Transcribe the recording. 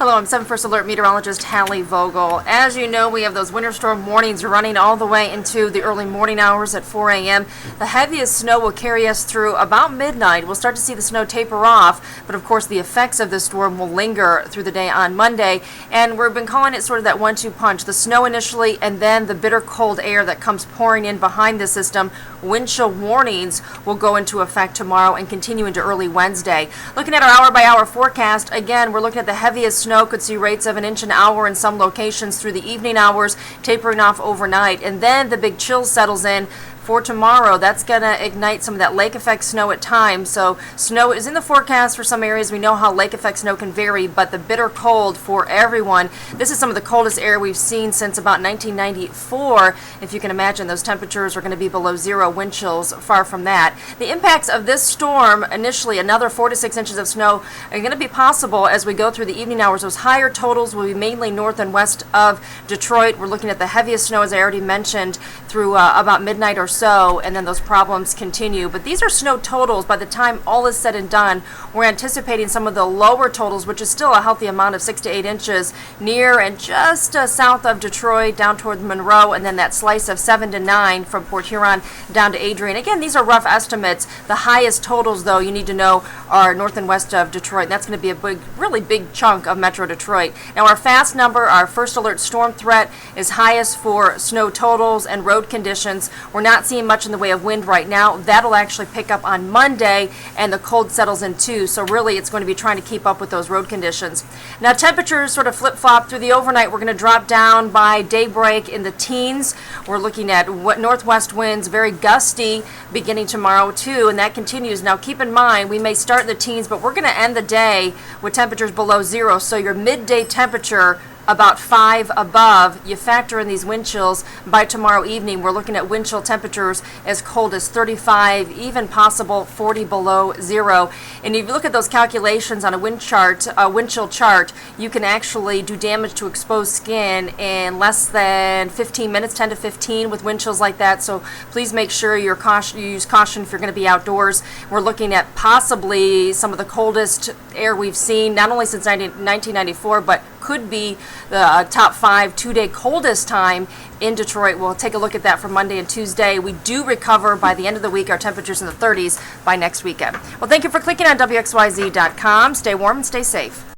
Hello, I'm 7 First Alert meteorologist Hallie Vogel. As you know, we have those winter storm warnings running all the way into the early morning hours at 4 a.m. The heaviest snow will carry us through about midnight. We'll start to see the snow taper off, but of course the effects of this storm will linger through the day on Monday. And we've been calling it sort of that 1-2 punch. The snow initially, and then the bitter cold air that comes pouring in behind the system. Wind chill warnings will go into effect tomorrow and continue into early Wednesday. Looking at our hour-by-hour forecast, again, we're looking at the heaviest snow. Could see rates of 1 inch an hour in some locations through the evening hours, tapering off overnight. And then the big chill settles in for tomorrow. That's going to ignite some of that lake effect snow at times. So snow is in the forecast for some areas. We know how lake effect snow can vary, but the bitter cold for everyone. This is some of the coldest air we've seen since about 1994. If you can imagine, those temperatures are going to be below zero, wind chills far from that. The impacts of this storm, initially another 4 to 6 inches of snow, are going to be possible as we go through the evening hours. Those higher totals will be mainly north and west of Detroit. We're looking at the heaviest snow, as I already mentioned, through about midnight or so, and then those problems continue. But these are snow totals. By the time all is said and done, we're anticipating some of the lower totals, which is still a healthy amount of 6 to 8 inches near and just south of Detroit down toward Monroe, and then that slice of 7 to 9 from Port Huron down to Adrian. Again, these are rough estimates. The highest totals, though, you need to know are north and west of Detroit. And that's going to be a big, really big chunk of Metro Detroit. Now, our fast number, our first alert storm threat, is highest for snow totals and road conditions. We're not seeing much in the way of wind right now. That'll actually pick up on Monday, and the cold settles in too. So really, it's going to be trying to keep up with those road conditions. Now, temperatures sort of flip-flop through the overnight. We're going to drop down by daybreak in the teens. We're looking at northwest winds, very gusty, beginning tomorrow too, and that continues. Now, keep in mind, we may start in the teens, but we're going to end the day with temperatures below zero. So your midday temperature about 5 above. You factor in these wind chills. By tomorrow evening, we're looking at wind chill temperatures as cold as 35, even possible 40 below zero. And if you look at those calculations on a wind chill chart, you can actually do damage to exposed skin in less than 15 minutes, 10 to 15 with wind chills like that. So please make sure you use caution if you're going to be outdoors. We're looking at possibly some of the coldest air we've seen, not only since 1994, but could be the top 5 2-day coldest time in Detroit. We'll take a look at that for Monday and Tuesday. We do recover by the end of the week, our temperatures in the 30s by next weekend. Well, thank you for clicking on WXYZ.com. Stay warm and stay safe.